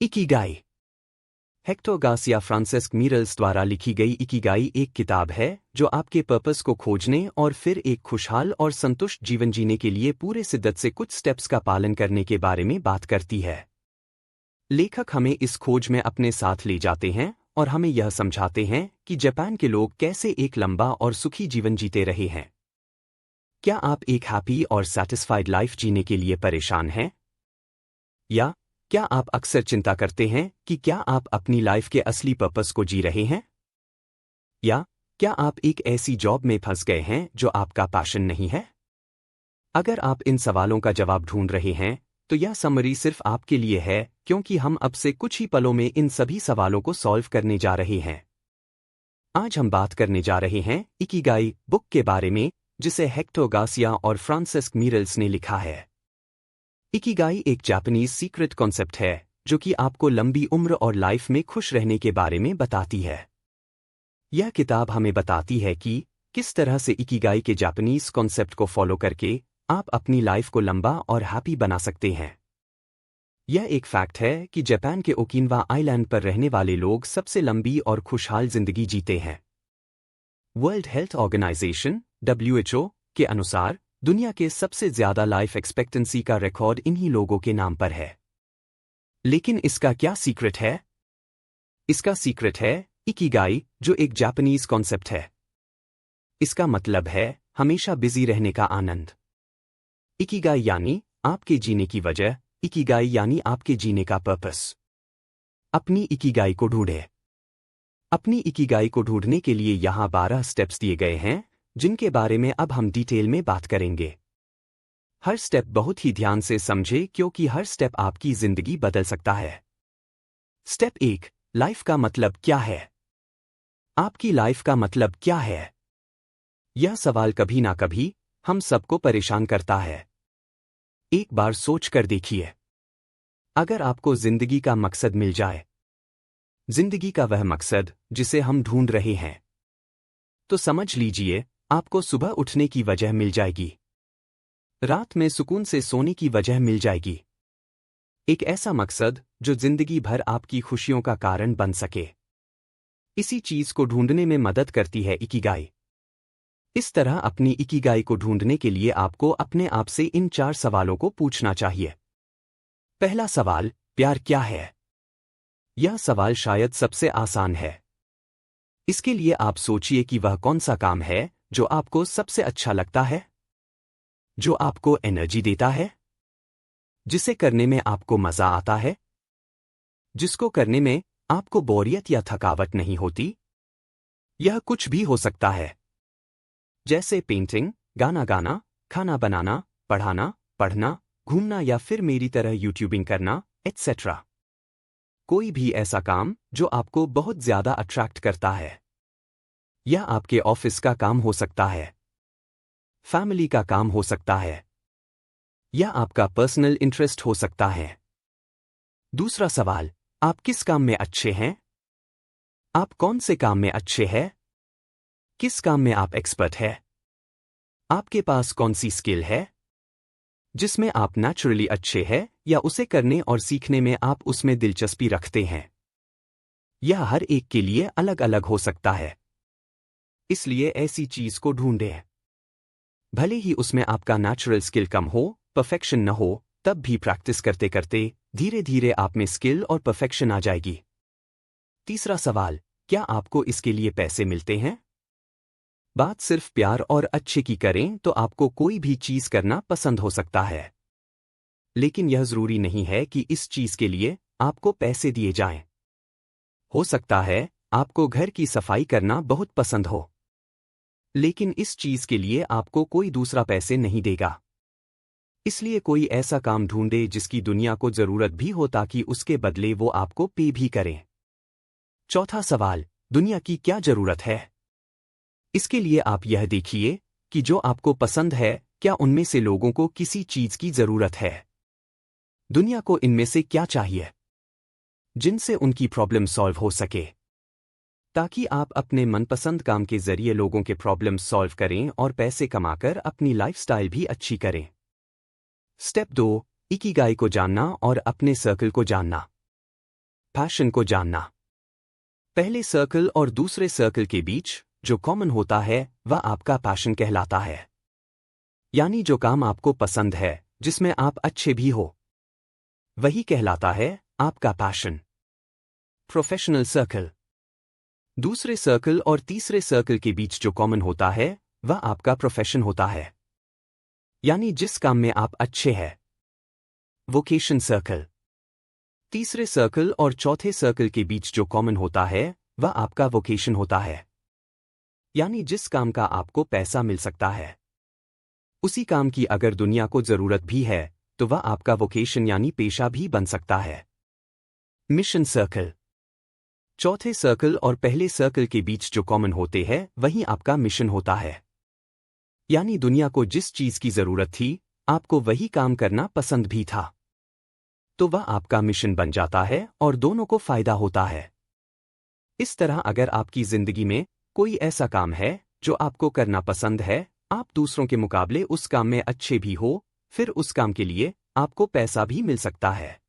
Ikigai. Hector Garcia फ्रांसिस्क मीरल्स द्वारा लिखी गई इकिगाई एक किताब है जो आपके पर्पस को खोजने और फिर एक खुशहाल और संतुष्ट जीवन जीने के लिए पूरे शिद्दत से कुछ स्टेप्स का पालन करने के बारे में बात करती है। लेखक हमें इस खोज में अपने साथ ले जाते हैं और हमें यह समझाते हैं कि जापान के लोग कैसे एक लंबा और सुखी जीवन जीते रहे हैं। क्या आप एक हैप्पी और सैटिस्फाइड लाइफ जीने के लिए परेशान हैं? या क्या आप अक्सर चिंता करते हैं कि क्या आप अपनी लाइफ के असली पर्पस को जी रहे हैं? या क्या आप एक ऐसी जॉब में फंस गए हैं जो आपका पैशन नहीं है? अगर आप इन सवालों का जवाब ढूंढ रहे हैं तो यह समरी सिर्फ आपके लिए है, क्योंकि हम अब से कुछ ही पलों में इन सभी सवालों को सॉल्व करने जा रहे हैं। आज हम बात करने जा रहे हैं इकिगाई बुक के बारे में, जिसे हेक्टर गार्सिया और फ्रांसिस्क मीरल्स ने लिखा है। इकिगाई एक जापानीज सीक्रेट कॉन्सेप्ट है जो कि आपको लंबी उम्र और लाइफ में खुश रहने के बारे में बताती है। यह किताब हमें बताती है कि किस तरह से इकिगाई के जापानीज कॉन्सेप्ट को फॉलो करके आप अपनी लाइफ को लंबा और हैप्पी बना सकते हैं। यह एक फैक्ट है कि जापान के ओकिनावा आइलैंड पर रहने वाले लोग सबसे लंबी और खुशहाल जिंदगी जीते हैं। वर्ल्ड हेल्थ ऑर्गेनाइजेशन (WHO) के अनुसार दुनिया के सबसे ज्यादा लाइफ एक्सपेक्टेंसी का रिकॉर्ड इन्हीं लोगों के नाम पर है। लेकिन इसका क्या सीक्रेट है? इसका सीक्रेट है इकिगाई, जो एक जापानीज कॉन्सेप्ट है। इसका मतलब है हमेशा बिजी रहने का आनंद। इकिगाई यानी आपके जीने की वजह, इकिगाई यानी आपके जीने का पर्पस। अपनी इकिगाई को ढूंढें। अपनी इकिगाई को ढूंढने के लिए यहाँ 12 स्टेप्स दिए गए हैं, जिनके बारे में अब हम डिटेल में बात करेंगे। हर स्टेप बहुत ही ध्यान से समझे, क्योंकि हर स्टेप आपकी जिंदगी बदल सकता है। स्टेप 1, लाइफ का मतलब क्या है? आपकी लाइफ का मतलब क्या है? यह सवाल कभी ना कभी हम सबको परेशान करता है। एक बार सोच कर देखिए, अगर आपको जिंदगी का मकसद मिल जाए, जिंदगी का वह मकसद जिसे हम ढूंढ रहे हैं, तो समझ लीजिए आपको सुबह उठने की वजह मिल जाएगी, रात में सुकून से सोने की वजह मिल जाएगी। एक ऐसा मकसद जो जिंदगी भर आपकी खुशियों का कारण बन सके। इसी चीज को ढूंढने में मदद करती है इकिगाई। इस तरह अपनी इकिगाई को ढूंढने के लिए आपको अपने आप से इन 4 सवालों को पूछना चाहिए। पहला सवाल, प्यार क्या है? यह सवाल शायद सबसे आसान है। इसके लिए आप सोचिए कि वह कौन सा काम है जो आपको सबसे अच्छा लगता है, जो आपको एनर्जी देता है, जिसे करने में आपको मजा आता है, जिसको करने में आपको बोरियत या थकावट नहीं होती। यह कुछ भी हो सकता है, जैसे पेंटिंग, गाना गाना, खाना बनाना, पढ़ना, घूमना या फिर मेरी तरह यूट्यूबिंग करना, एटसेट्रा। कोई भी ऐसा काम जो आपको बहुत ज्यादा अट्रैक्ट करता है। यह आपके ऑफिस का काम हो सकता है, फैमिली का काम हो सकता है, या आपका पर्सनल इंटरेस्ट हो सकता है। दूसरा सवाल, आप किस काम में अच्छे हैं? आप कौन से काम में अच्छे हैं? किस काम में आप एक्सपर्ट हैं? आपके पास कौन सी स्किल है जिसमें आप नेचुरली अच्छे हैं, या उसे करने और सीखने में आप उसमें दिलचस्पी रखते हैं? यह हर एक के लिए अलग अलग हो सकता है, इसलिए ऐसी चीज को ढूंढें। भले ही उसमें आपका नेचुरल स्किल कम हो, परफेक्शन न हो, तब भी प्रैक्टिस करते करते धीरे धीरे आप में स्किल और परफेक्शन आ जाएगी। तीसरा सवाल, क्या आपको इसके लिए पैसे मिलते हैं? बात सिर्फ प्यार और अच्छे की करें तो आपको कोई भी चीज करना पसंद हो सकता है, लेकिन यह जरूरी नहीं है कि इस चीज के लिए आपको पैसे दिए जाएं। हो सकता है आपको घर की सफाई करना बहुत पसंद हो, लेकिन इस चीज के लिए आपको कोई दूसरा पैसे नहीं देगा। इसलिए कोई ऐसा काम ढूंढे जिसकी दुनिया को जरूरत भी हो, ताकि उसके बदले वो आपको पे भी करें। चौथा सवाल, दुनिया की क्या जरूरत है? इसके लिए आप यह देखिए कि जो आपको पसंद है, क्या उनमें से लोगों को किसी चीज की जरूरत है? दुनिया को इनमें से क्या चाहिए जिनसे उनकी प्रॉब्लम सॉल्व हो सके, ताकि आप अपने मनपसंद काम के जरिए लोगों के प्रॉब्लम सॉल्व करें और पैसे कमाकर अपनी लाइफस्टाइल भी अच्छी करें। स्टेप 2, इकिगाई को जानना और अपने सर्कल को जानना। पैशन को जानना। पहले सर्कल और दूसरे सर्कल के बीच जो कॉमन होता है वह आपका पैशन कहलाता है, यानी जो काम आपको पसंद है, जिसमें आप अच्छे भी हो, वही कहलाता है आपका पैशन। Professional circle. दूसरे सर्कल और तीसरे सर्कल के बीच जो कॉमन होता है वह आपका प्रोफेशन होता है, यानी जिस काम में आप अच्छे हैं। Vocation circle. तीसरे सर्कल और चौथे सर्कल के बीच जो कॉमन होता है वह आपका वोकेशन होता है, यानी जिस काम का आपको पैसा मिल सकता है, उसी काम की अगर दुनिया को जरूरत भी है तो वह आपका वोकेशन यानी पेशा भी बन सकता है। Mission circle. चौथे सर्कल और पहले सर्कल के बीच जो कॉमन होते हैं वही आपका मिशन होता है, यानी दुनिया को जिस चीज की जरूरत थी आपको वही काम करना पसंद भी था, तो वह आपका मिशन बन जाता है और दोनों को फायदा होता है। इस तरह अगर आपकी जिंदगी में कोई ऐसा काम है जो आपको करना पसंद है, आप दूसरों के मुकाबले उस काम में अच्छे भी हो, फिर उस काम के लिए आपको पैसा भी मिल सकता है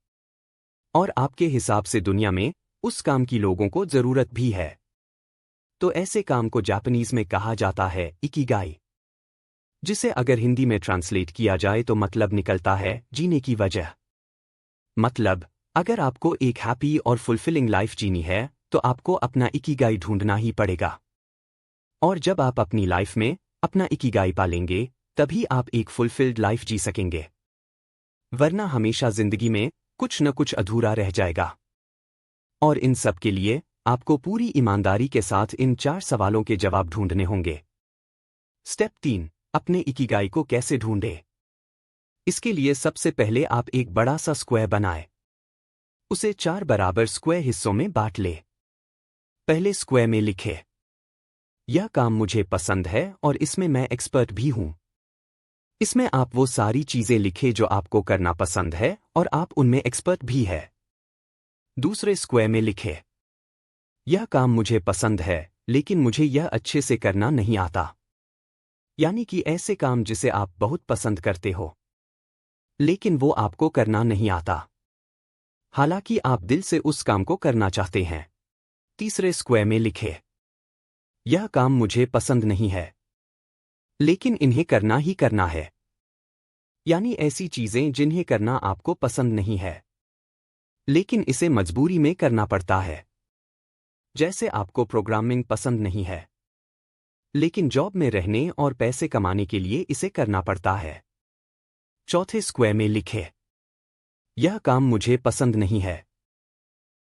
और आपके हिसाब से दुनिया में उस काम की लोगों को जरूरत भी है, तो ऐसे काम को जापानीज में कहा जाता है इकिगाई, जिसे अगर हिंदी में ट्रांसलेट किया जाए तो मतलब निकलता है जीने की वजह। मतलब अगर आपको एक हैप्पी और फुलफिलिंग लाइफ जीनी है तो आपको अपना इकिगाई ढूंढना ही पड़ेगा, और जब आप अपनी लाइफ में अपना इकिगाई पालेंगे तभी आप एक फुलफिल्ड लाइफ जी सकेंगे, वरना हमेशा जिंदगी में कुछ न कुछ अधूरा रह जाएगा। और इन सब के लिए आपको पूरी ईमानदारी के साथ इन 4 सवालों के जवाब ढूंढने होंगे। स्टेप 3, अपने इकिगाई को कैसे ढूंढें? इसके लिए सबसे पहले आप एक बड़ा सा स्क्वायर बनाएं। उसे 4 बराबर स्क्वायर हिस्सों में बांट ले। पहले स्क्वायर में लिखे, यह काम मुझे पसंद है और इसमें मैं एक्सपर्ट भी हूं। इसमें आप वो सारी चीजें लिखे जो आपको करना पसंद है और आप उनमें एक्सपर्ट भी है। दूसरे स्क्वायर में लिखे, यह काम मुझे पसंद है लेकिन मुझे यह अच्छे से करना नहीं आता, यानी कि ऐसे काम जिसे आप बहुत पसंद करते हो लेकिन वो आपको करना नहीं आता, हालांकि आप दिल से उस काम को करना चाहते हैं। तीसरे स्क्वायर में लिखे, यह काम मुझे पसंद नहीं है लेकिन इन्हें करना ही करना है, यानी ऐसी चीजें जिन्हें करना आपको पसंद नहीं है लेकिन इसे मजबूरी में करना पड़ता है। जैसे आपको प्रोग्रामिंग पसंद नहीं है लेकिन जॉब में रहने और पैसे कमाने के लिए इसे करना पड़ता है। चौथे स्क्वायर में लिखे, यह काम मुझे पसंद नहीं है,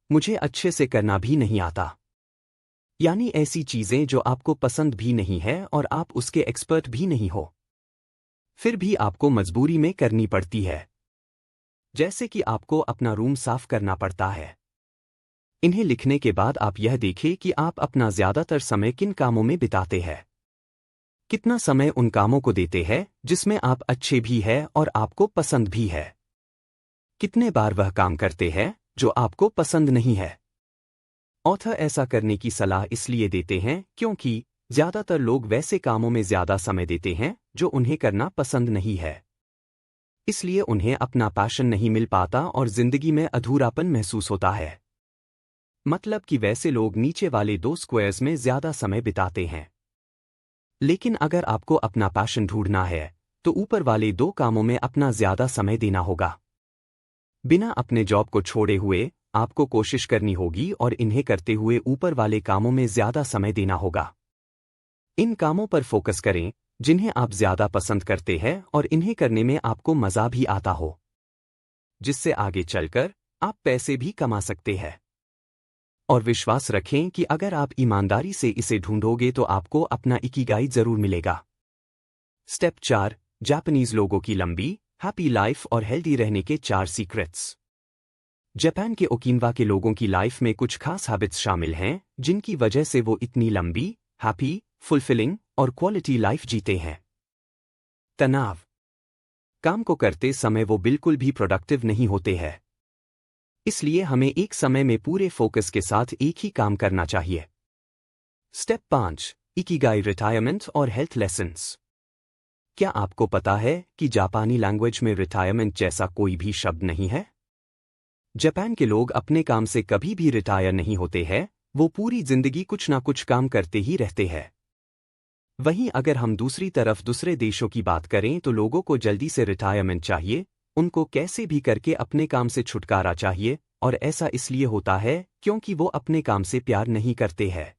मुझे अच्छे से करना भी नहीं आता, यानी ऐसी चीजें जो आपको पसंद भी नहीं है और आप उसके एक्सपर्ट भी नहीं हो, फिर भी आपको मजबूरी में करनी पड़ती है। जैसे कि आपको अपना रूम साफ करना पड़ता है। इन्हें लिखने के बाद आप यह देखें कि आप अपना ज्यादातर समय किन कामों में बिताते हैं, कितना समय उन कामों को देते हैं जिसमें आप अच्छे भी हैं और आपको पसंद भी है, कितने बार वह काम करते हैं जो आपको पसंद नहीं है। ऑथर ऐसा करने की सलाह इसलिए देते हैं क्योंकि ज्यादातर लोग वैसे कामों में ज्यादा समय देते हैं जो उन्हें करना पसंद नहीं है, इसलिए उन्हें अपना पैशन नहीं मिल पाता और जिंदगी में अधूरापन महसूस होता है। मतलब कि वैसे लोग नीचे वाले 2 स्क्वायर्स में ज्यादा समय बिताते हैं। लेकिन अगर आपको अपना पैशन ढूंढना है तो ऊपर वाले 2 कामों में अपना ज्यादा समय देना होगा। बिना अपने जॉब को छोड़े हुए आपको कोशिश करनी होगी और इन्हें करते हुए ऊपर वाले कामों में ज्यादा समय देना होगा। इन कामों पर फोकस करें जिन्हें आप ज्यादा पसंद करते हैं और इन्हें करने में आपको मजा भी आता हो, जिससे आगे चलकर आप पैसे भी कमा सकते हैं। और विश्वास रखें कि अगर आप ईमानदारी से इसे ढूंढोगे तो आपको अपना इकिगाई जरूर मिलेगा। स्टेप 4, जापानीज लोगों की लंबी, हैप्पी लाइफ और हेल्दी रहने के 4 सीक्रेट्स। जापान के ओकिनावा के लोगों की लाइफ में कुछ खास हैबिट्स शामिल हैं जिनकी वजह से वो इतनी लंबी, हैप्पी, फुलफिलिंग और क्वालिटी लाइफ जीते हैं। तनाव। काम को करते समय वो बिल्कुल भी प्रोडक्टिव नहीं होते हैं, इसलिए हमें एक समय में पूरे फोकस के साथ एक ही काम करना चाहिए। स्टेप 5, इकिगाई रिटायरमेंट और हेल्थ लेसन्स। क्या आपको पता है कि जापानी लैंग्वेज में रिटायरमेंट जैसा कोई भी शब्द नहीं है? जापान के लोग अपने काम से कभी भी रिटायर नहीं होते हैं, वो पूरी जिंदगी कुछ ना कुछ काम करते ही रहते हैं। वहीं अगर हम दूसरी तरफ दूसरे देशों की बात करें तो लोगों को जल्दी से रिटायरमेंट चाहिए, उनको कैसे भी करके अपने काम से छुटकारा चाहिए, और ऐसा इसलिए होता है क्योंकि वो अपने काम से प्यार नहीं करते हैं।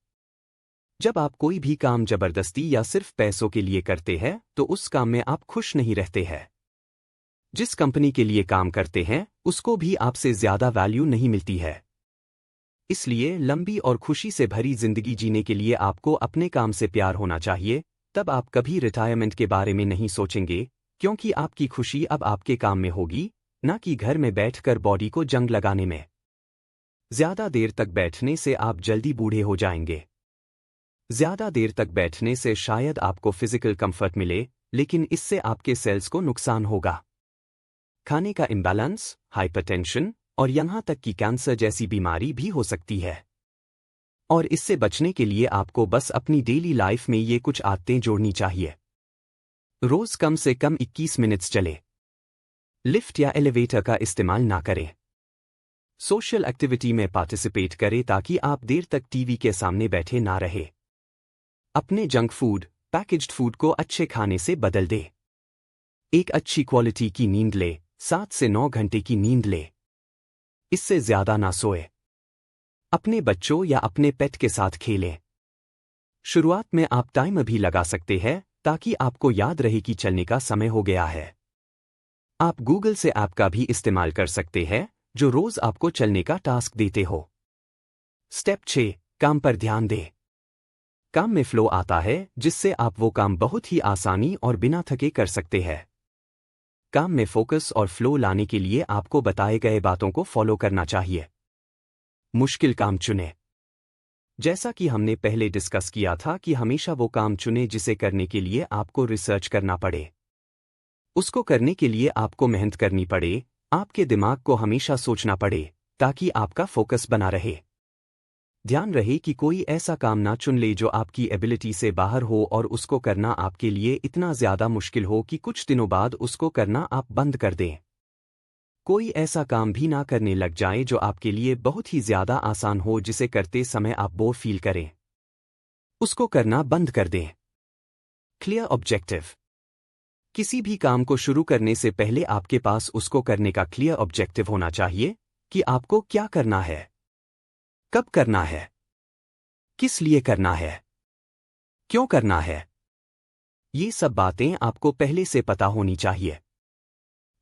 जब आप कोई भी काम जबरदस्ती या सिर्फ पैसों के लिए करते हैं तो उस काम में आप खुश नहीं रहते हैं। जिस कंपनी के लिए काम करते हैं उसको भी आपसे ज्यादा वैल्यू नहीं मिलती है। इसलिए लंबी और खुशी से भरी जिंदगी जीने के लिए आपको अपने काम से प्यार होना चाहिए, तब आप कभी रिटायरमेंट के बारे में नहीं सोचेंगे, क्योंकि आपकी खुशी अब आपके काम में होगी, ना कि घर में बैठकर बॉडी को जंग लगाने में। ज्यादा देर तक बैठने से आप जल्दी बूढ़े हो जाएंगे। ज्यादा देर तक बैठने से शायद आपको फिजिकल कंफर्ट मिले, लेकिन इससे आपके सेल्स को नुकसान होगा। खाने का इम्बैलेंस, हाइपरटेंशन और यहां तक कि कैंसर जैसी बीमारी भी हो सकती है। और इससे बचने के लिए आपको बस अपनी डेली लाइफ में ये कुछ आदतें जोड़नी चाहिए। रोज कम से कम 21 मिनट्स चले। लिफ्ट या एलिवेटर का इस्तेमाल ना करें। सोशल एक्टिविटी में पार्टिसिपेट करें ताकि आप देर तक टीवी के सामने बैठे ना रहे। अपने जंक फूड, पैकेज्ड फूड को अच्छे खाने से बदल दे। एक अच्छी क्वालिटी की नींद ले, 7 से 9 घंटे की नींद ले। इससे ज्यादा ना सोए। अपने बच्चों या अपने पेट के साथ खेलें। शुरुआत में आप टाइमर भी लगा सकते हैं ताकि आपको याद रहे कि चलने का समय हो गया है। आप गूगल से ऐप का भी इस्तेमाल कर सकते हैं जो रोज आपको चलने का टास्क देते हो। स्टेप 6, काम पर ध्यान दें। काम में फ्लो आता है जिससे आप वो काम बहुत ही आसानी और बिना थके कर सकते हैं। काम में फोकस और फ्लो लाने के लिए आपको बताए गए बातों को फॉलो करना चाहिए। मुश्किल काम चुनें। जैसा कि हमने पहले डिस्कस किया था कि हमेशा वो काम चुनें जिसे करने के लिए आपको रिसर्च करना पड़े। उसको करने के लिए आपको मेहनत करनी पड़े, आपके दिमाग को हमेशा सोचना पड़े, ताकि आपका फोकस बना रहे। ध्यान रहे कि कोई ऐसा काम ना चुन ले जो आपकी एबिलिटी से बाहर हो और उसको करना आपके लिए इतना ज्यादा मुश्किल हो कि कुछ दिनों बाद उसको करना आप बंद कर दें। कोई ऐसा काम भी ना करने लग जाए जो आपके लिए बहुत ही ज्यादा आसान हो जिसे करते समय आप बोर फील करें। उसको करना बंद कर दें। Clear objective. किसी भी काम को शुरू करने से पहले आपके पास उसको करने का क्लियर ऑब्जेक्टिव होना चाहिए कि आपको क्या करना है, कब करना है, किस लिए करना है, क्यों करना है। ये सब बातें आपको पहले से पता होनी चाहिए।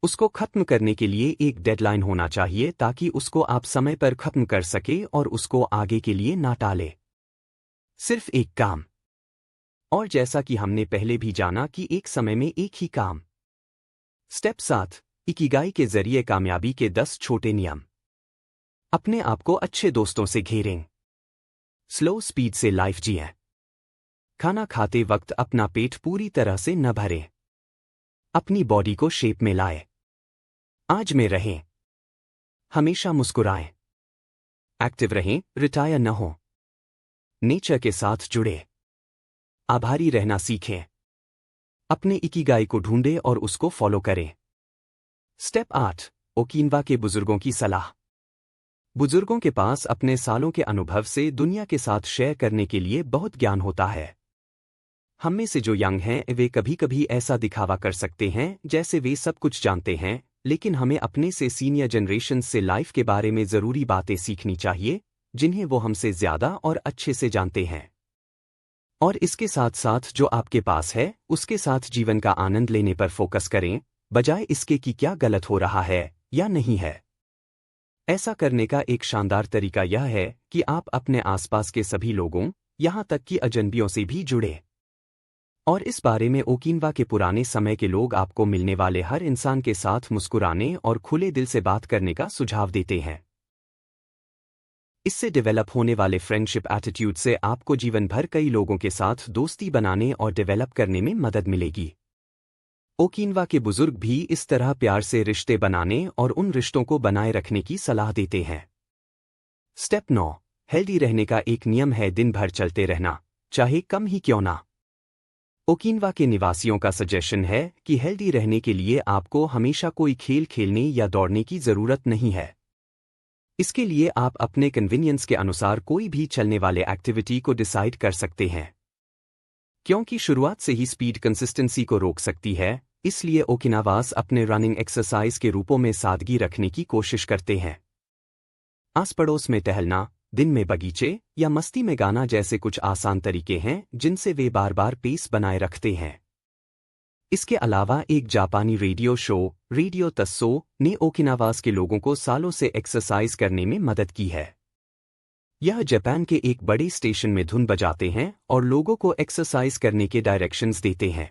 उसको खत्म करने के लिए एक डेडलाइन होना चाहिए ताकि उसको आप समय पर खत्म कर सके और उसको आगे के लिए ना टाले। सिर्फ एक काम। और जैसा कि हमने पहले भी जाना कि एक समय में एक ही काम। स्टेप 7, इकिगाई के जरिए कामयाबी के 10 छोटे नियम। अपने आप को अच्छे दोस्तों से घेरें। स्लो स्पीड से लाइफ जिएं। खाना खाते वक्त अपना पेट पूरी तरह से न भरें। अपनी बॉडी को शेप में लाएं। आज में रहें। हमेशा मुस्कुराएं। एक्टिव रहें, रिटायर न हो। नेचर के साथ जुड़े। आभारी रहना सीखें। अपने इकिगाई को ढूंढें और उसको फॉलो करें। स्टेप 8, ओकिनवा के बुजुर्गों की सलाह। बुजुर्गों के पास अपने सालों के अनुभव से दुनिया के साथ शेयर करने के लिए बहुत ज्ञान होता है। हम में से जो यंग हैं वे कभी कभी ऐसा दिखावा कर सकते हैं जैसे वे सब कुछ जानते हैं, लेकिन हमें अपने से सीनियर जनरेशन से लाइफ के बारे में ज़रूरी बातें सीखनी चाहिए जिन्हें वो हमसे ज़्यादा और अच्छे से जानते हैं। और इसके साथ साथ जो आपके पास है उसके साथ जीवन का आनंद लेने पर फोकस करें, बजाय इसके कि क्या गलत हो रहा है या नहीं है। ऐसा करने का एक शानदार तरीका यह है कि आप अपने आसपास के सभी लोगों, यहां तक कि अजनबियों से भी जुड़े। और इस बारे में ओकिनवा के पुराने समय के लोग आपको मिलने वाले हर इंसान के साथ मुस्कुराने और खुले दिल से बात करने का सुझाव देते हैं। इससे डेवलप होने वाले फ्रेंडशिप एटीट्यूड से आपको जीवन भर कई लोगों के साथ दोस्ती बनाने और डेवलप करने में मदद मिलेगी। ओकिनवा के बुजुर्ग भी इस तरह प्यार से रिश्ते बनाने और उन रिश्तों को बनाए रखने की सलाह देते हैं। स्टेप 9, हेल्दी रहने का एक नियम है दिन भर चलते रहना, चाहे कम ही क्यों ना। ओकिनवा के निवासियों का सजेशन है कि हेल्दी रहने के लिए आपको हमेशा कोई खेल खेलने या दौड़ने की जरूरत नहीं है। इसके लिए आप अपने कन्वीनियंस के अनुसार कोई भी चलने वाले एक्टिविटी को डिसाइड कर सकते हैं। क्योंकि शुरुआत से ही स्पीड कंसिस्टेंसी को रोक सकती है, इसलिए ओकिनावास अपने रनिंग एक्सरसाइज के रूपों में सादगी रखने की कोशिश करते हैं। आस पड़ोस में टहलना, दिन में बगीचे या मस्ती में गाना जैसे कुछ आसान तरीके हैं जिनसे वे बार बार पेस बनाए रखते हैं। इसके अलावा एक जापानी रेडियो शो, रेडियो तस्सो, ने ओकिनावास के लोगों को सालों से एक्सरसाइज करने में मदद की है। यह जापान के एक बड़े स्टेशन में धुन बजाते हैं और लोगों को एक्सरसाइज करने के डायरेक्शंस देते हैं।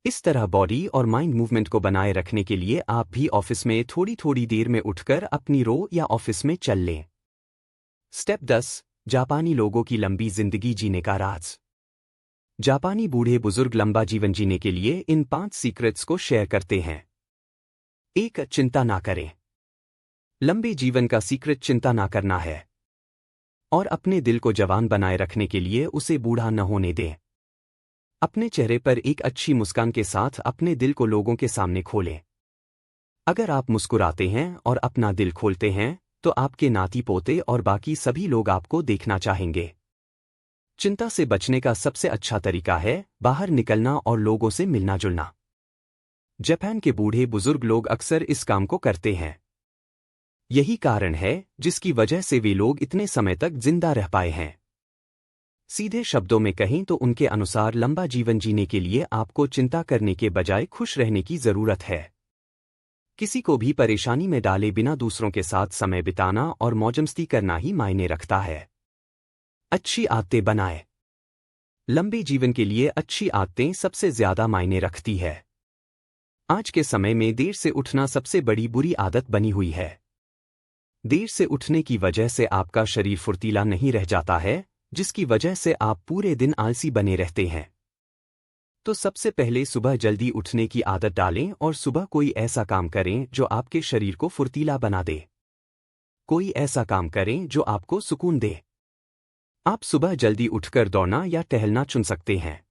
इस तरह बॉडी और माइंड मूवमेंट को बनाए रखने के लिए आप भी ऑफिस में थोड़ी थोड़ी देर में उठकर अपनी रो या ऑफिस में चल लें। स्टेप 10, जापानी लोगों की लंबी जिंदगी जीने का राज। जापानी बूढ़े बुजुर्ग लंबा जीवन जीने के लिए इन 5 सीक्रेट्स को शेयर करते हैं। 1. चिंता ना करें। लंबे जीवन का सीक्रेट चिंता ना करना है और अपने दिल को जवान बनाए रखने के लिए उसे बूढ़ा न होने दें। अपने चेहरे पर एक अच्छी मुस्कान के साथ अपने दिल को लोगों के सामने खोलें। अगर आप मुस्कुराते हैं और अपना दिल खोलते हैं तो आपके नाती पोते और बाकी सभी लोग आपको देखना चाहेंगे। चिंता से बचने का सबसे अच्छा तरीका है बाहर निकलना और लोगों से मिलना जुलना। जापान के बूढ़े बुजुर्ग लोग अक्सर इस काम को करते हैं। यही कारण है जिसकी वजह से वे लोग इतने समय तक जिंदा रह पाए हैं। सीधे शब्दों में कहें तो उनके अनुसार लंबा जीवन जीने के लिए आपको चिंता करने के बजाय खुश रहने की जरूरत है। किसी को भी परेशानी में डाले बिना दूसरों के साथ समय बिताना और मौजमस्ती करना ही मायने रखता है। अच्छी आदतें बनाएं। लंबे जीवन के लिए अच्छी आदतें सबसे ज्यादा मायने रखती है। आज के समय में देर से उठना सबसे बड़ी बुरी आदत बनी हुई है। देर से उठने की वजह से आपका शरीर फुर्तीला नहीं रह जाता है, जिसकी वजह से आप पूरे दिन आलसी बने रहते हैं। तो सबसे पहले सुबह जल्दी उठने की आदत डालें और सुबह कोई ऐसा काम करें जो आपके शरीर को फुर्तीला बना दे। कोई ऐसा काम करें जो आपको सुकून दे। आप सुबह जल्दी उठकर दौड़ना या टहलना चुन सकते हैं।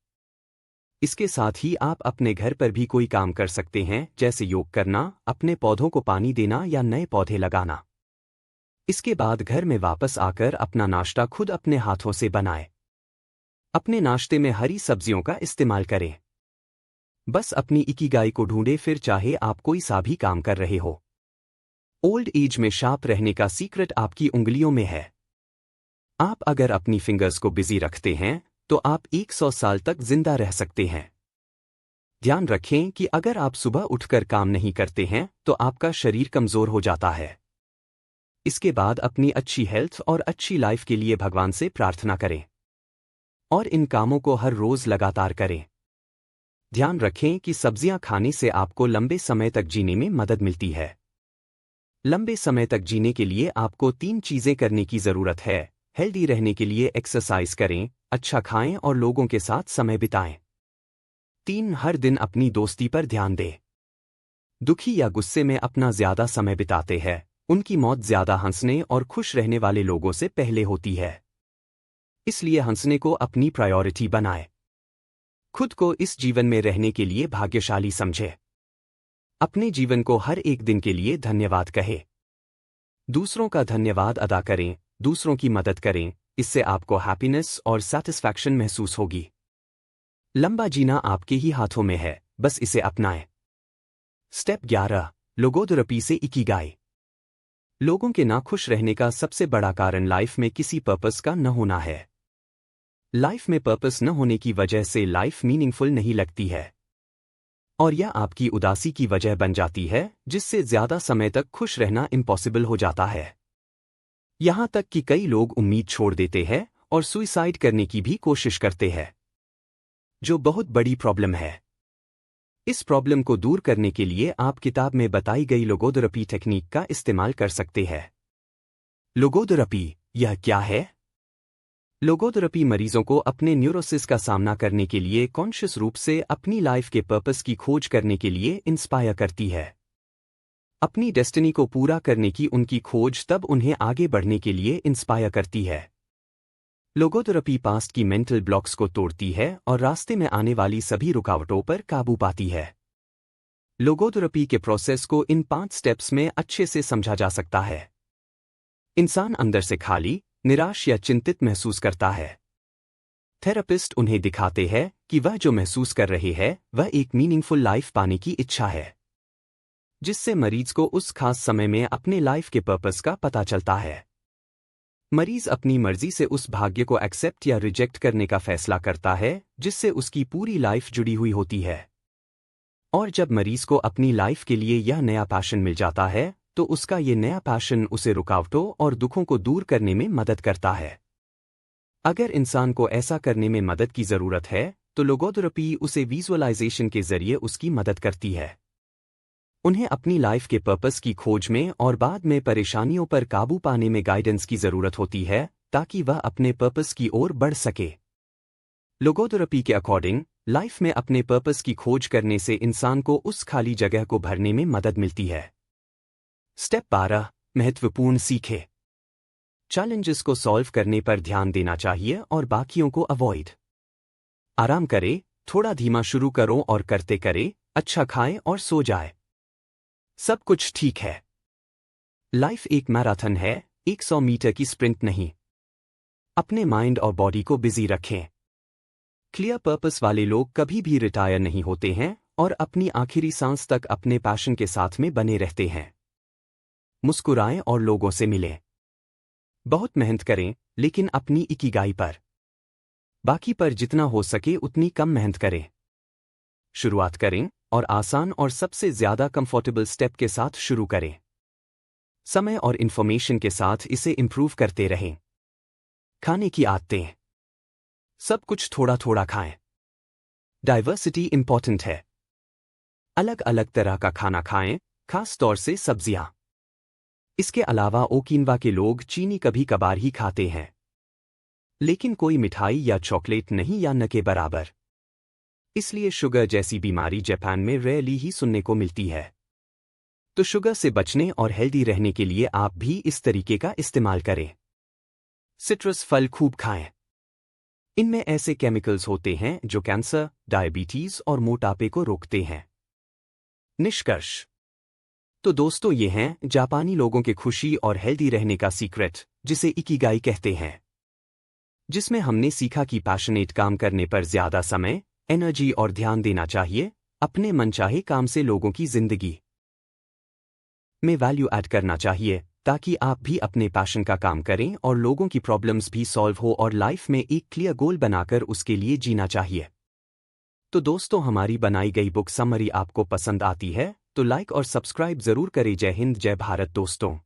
इसके साथ ही आप अपने घर पर भी कोई काम कर सकते हैं, जैसे योग करना, अपने पौधों को पानी देना या नए पौधे लगाना। इसके बाद घर में वापस आकर अपना नाश्ता खुद अपने हाथों से बनाएं। अपने नाश्ते में हरी सब्जियों का इस्तेमाल करें। बस अपनी इकिगाई को ढूंढें, फिर चाहे आप कोई सा भी काम कर रहे हो। ओल्ड एज में शार्प रहने का सीक्रेट आपकी उंगलियों में है। आप अगर अपनी फिंगर्स को बिजी रखते हैं तो आप 100 साल तक जिंदा रह सकते हैं। ध्यान रखें कि अगर आप सुबह उठकर काम नहीं करते हैं तो आपका शरीर कमजोर हो जाता है। इसके बाद अपनी अच्छी हेल्थ और अच्छी लाइफ के लिए भगवान से प्रार्थना करें और इन कामों को हर रोज लगातार करें। ध्यान रखें कि सब्जियां खाने से आपको लंबे समय तक जीने में मदद मिलती है। लंबे समय तक जीने के लिए आपको 3 चीजें करने की जरूरत है। हेल्दी रहने के लिए एक्सरसाइज करें, अच्छा खाएं और लोगों के साथ समय बिताएं। 3. हर दिन अपनी दोस्ती पर ध्यान दें। दुखी या गुस्से में अपना ज्यादा समय बिताते हैं, उनकी मौत ज्यादा हंसने और खुश रहने वाले लोगों से पहले होती है। इसलिए हंसने को अपनी प्रायोरिटी बनाएं। खुद को इस जीवन में रहने के लिए भाग्यशाली समझें। अपने जीवन को हर एक दिन के लिए धन्यवाद कहें। दूसरों का धन्यवाद अदा करें, दूसरों की मदद करें, इससे आपको हैप्पीनेस और सैटिस्फैक्शन महसूस होगी। लंबा जीना आपके ही हाथों में है, बस इसे अपनाएं। स्टेप 11, लोगोथेरेपी से इकिगाई। लोगों के नाखुश रहने का सबसे बड़ा कारण लाइफ में किसी पर्पस का न होना है। लाइफ में पर्पस न होने की वजह से लाइफ मीनिंगफुल नहीं लगती है और यह आपकी उदासी की वजह बन जाती है, जिससे ज्यादा समय तक खुश रहना इम्पॉसिबल हो जाता है। यहां तक कि कई लोग उम्मीद छोड़ देते हैं और सुइसाइड करने की भी कोशिश करते हैं, जो बहुत बड़ी प्रॉब्लम है। इस प्रॉब्लम को दूर करने के लिए आप किताब में बताई गई लोगोथेरेपी टेक्निक का इस्तेमाल कर सकते हैं। लोगोथेरेपी यह क्या है? लोगोथेरेपी मरीजों को अपने न्यूरोसिस का सामना करने के लिए कॉन्शियस रूप से अपनी लाइफ के पर्पस की खोज करने के लिए इंस्पायर करती है। अपनी डेस्टिनी को पूरा करने की उनकी खोज तब उन्हें आगे बढ़ने के लिए इंस्पायर करती है। लोगोथेरेपी पास्ट की मेंटल ब्लॉक्स को तोड़ती है और रास्ते में आने वाली सभी रुकावटों पर काबू पाती है। लोगोथेरेपी के प्रोसेस को इन 5 स्टेप्स में अच्छे से समझा जा सकता है। इंसान अंदर से खाली, निराश या चिंतित महसूस करता है। थेरेपिस्ट उन्हें दिखाते हैं कि वह जो महसूस कर रहे हैं वह एक मीनिंगफुल लाइफ पाने की इच्छा है, जिससे मरीज को उस खास समय में अपने लाइफ के पर्पस का पता चलता है। मरीज अपनी मर्जी से उस भाग्य को एक्सेप्ट या रिजेक्ट करने का फैसला करता है जिससे उसकी पूरी लाइफ जुड़ी हुई होती है। और जब मरीज को अपनी लाइफ के लिए यह नया पैशन मिल जाता है तो उसका ये नया पैशन उसे रुकावटों और दुखों को दूर करने में मदद करता है। अगर इंसान को ऐसा करने में मदद की जरूरत है तो लोगोथेरेपी उसे विजुअलाइजेशन के जरिए उसकी मदद करती है। उन्हें अपनी लाइफ के पर्पस की खोज में और बाद में परेशानियों पर काबू पाने में गाइडेंस की जरूरत होती है ताकि वह अपने पर्पस की ओर बढ़ सके। लोगोथेरेपी के अकॉर्डिंग लाइफ में अपने पर्पस की खोज करने से इंसान को उस खाली जगह को भरने में मदद मिलती है। स्टेप 12 महत्वपूर्ण सीखे। चैलेंजेस को सॉल्व करने पर ध्यान देना चाहिए और बाकियों को अवॉइड। आराम करे, थोड़ा धीमा शुरू करो और करते करे, अच्छा खाएं और सो जाए। सब कुछ ठीक है। लाइफ एक मैराथन है, 100 मीटर की स्प्रिंट नहीं। अपने माइंड और बॉडी को बिजी रखें। क्लियर पर्पस वाले लोग कभी भी रिटायर नहीं होते हैं और अपनी आखिरी सांस तक अपने पैशन के साथ में बने रहते हैं। मुस्कुराएं और लोगों से मिलें। बहुत मेहनत करें लेकिन अपनी इकिगाई पर। बाकी पर जितना हो सके उतनी कम मेहनत करें। शुरुआत करें और आसान और सबसे ज्यादा कंफर्टेबल स्टेप के साथ शुरू करें। समय और इंफॉर्मेशन के साथ इसे इंप्रूव करते रहें। खाने की आदतें। सब कुछ थोड़ा थोड़ा खाएं। डाइवर्सिटी इंपॉर्टेंट है। अलग अलग तरह का खाना खाएं, खास तौर से सब्जियां। इसके अलावा ओकिनवा के लोग चीनी कभी कभार ही खाते हैं, लेकिन कोई मिठाई या चॉकलेट नहीं या न के बराबर। इसलिए शुगर जैसी बीमारी जापान में रेयरली ही सुनने को मिलती है। तो शुगर से बचने और हेल्दी रहने के लिए आप भी इस तरीके का इस्तेमाल करें। सिट्रस फल खूब खाएं। इनमें ऐसे केमिकल्स होते हैं जो कैंसर, डायबिटीज और मोटापे को रोकते हैं। निष्कर्ष। तो दोस्तों ये हैं जापानी लोगों के खुशी और हेल्दी रहने का सीक्रेट, जिसे इकिगाई कहते हैं, जिसमें हमने सीखा कि पैशनेट काम करने पर ज्यादा समय, एनर्जी और ध्यान देना चाहिए, अपने मनचाहे काम से लोगों की जिंदगी में वैल्यू ऐड करना चाहिए ताकि आप भी अपने पैशन का काम करें और लोगों की प्रॉब्लम्स भी सॉल्व हो और लाइफ में एक क्लियर गोल बनाकर उसके लिए जीना चाहिए। तो दोस्तों हमारी बनाई गई बुक समरी आपको पसंद आती है तो लाइक और सब्सक्राइब जरूर करें। जय हिंद, जय भारत दोस्तों।